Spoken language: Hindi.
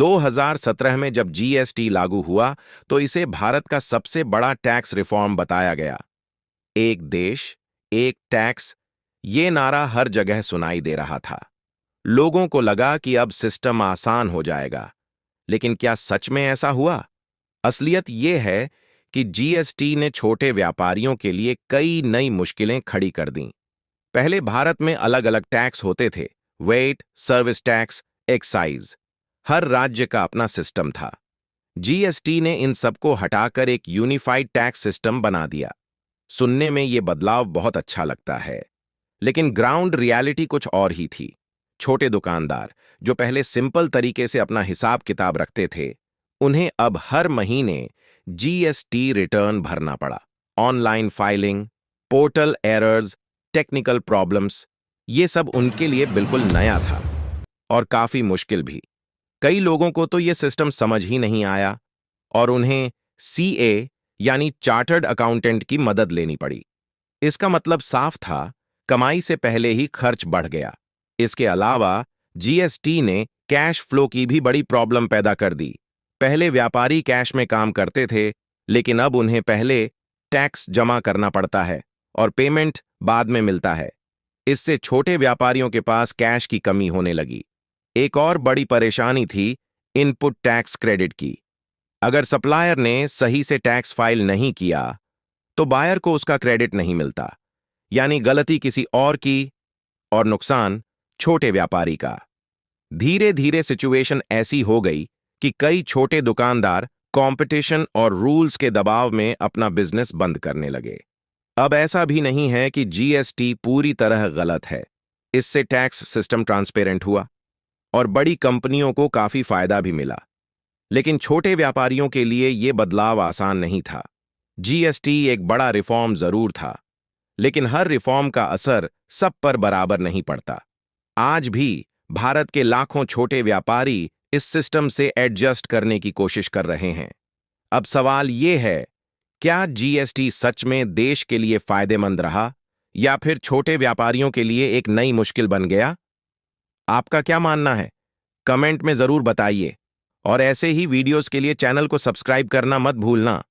2017 में जब जीएसटी लागू हुआ तो इसे भारत का सबसे बड़ा टैक्स रिफॉर्म बताया गया। एक देश, एक टैक्स, ये नारा हर जगह सुनाई दे रहा था। लोगों को लगा कि अब सिस्टम आसान हो जाएगा। लेकिन क्या सच में ऐसा हुआ? असलियत ये है कि जीएसटी ने छोटे व्यापारियों के लिए कई नई मुश्किलें खड़ी कर दीं। पहले भारत में अलग अलग टैक्स होते थे, वेट, सर्विस टैक्स, एक्साइज। हर राज्य का अपना सिस्टम था। जीएसटी ने इन सबको हटाकर एक यूनिफाइड टैक्स सिस्टम बना दिया। सुनने में ये बदलाव बहुत अच्छा लगता है, लेकिन ग्राउंड रियलिटी कुछ और ही थी। छोटे दुकानदार, जो पहले सिंपल तरीके से अपना हिसाब किताब रखते थे, उन्हें अब हर महीने जीएसटी रिटर्न भरना पड़ा। Online filing, portal errors, technical problems, ये सब उनके लिए बिल्कुल नया था और काफी मुश्किल भी। कई लोगों को तो ये सिस्टम समझ ही नहीं आया और उन्हें सीए यानी चार्टर्ड अकाउंटेंट की मदद लेनी पड़ी। इसका मतलब साफ था, कमाई से पहले ही खर्च बढ़ गया। इसके अलावा जीएसटी ने कैश फ्लो की भी बड़ी प्रॉब्लम पैदा कर दी। पहले व्यापारी कैश में काम करते थे, लेकिन अब उन्हें पहले टैक्स जमा करना पड़ता है और पेमेंट बाद में मिलता है। इससे छोटे व्यापारियों के पास कैश की कमी होने लगी। एक और बड़ी परेशानी थी इनपुट टैक्स क्रेडिट की। अगर सप्लायर ने सही से टैक्स फाइल नहीं किया तो बायर को उसका क्रेडिट नहीं मिलता, यानी गलती किसी और की और नुकसान छोटे व्यापारी का। धीरे धीरे सिचुएशन ऐसी हो गई कि कई छोटे दुकानदार कंपटीशन और रूल्स के दबाव में अपना बिजनेस बंद करने लगे। अब ऐसा भी नहीं है कि जीएसटी पूरी तरह गलत है। इससे टैक्स सिस्टम ट्रांसपेरेंट हुआ और बड़ी कंपनियों को काफी फायदा भी मिला। लेकिन छोटे व्यापारियों के लिए यह बदलाव आसान नहीं था। जीएसटी एक बड़ा रिफॉर्म जरूर था, लेकिन हर रिफॉर्म का असर सब पर बराबर नहीं पड़ता। आज भी भारत के लाखों छोटे व्यापारी इस सिस्टम से एडजस्ट करने की कोशिश कर रहे हैं। अब सवाल यह है, क्या जीएसटी सच में देश के लिए फायदेमंद रहा या फिर छोटे व्यापारियों के लिए एक नई मुश्किल बन गया? आपका क्या मानना है? कमेंट में जरूर बताइए और ऐसे ही वीडियोस के लिए चैनल को सब्सक्राइब करना मत भूलना।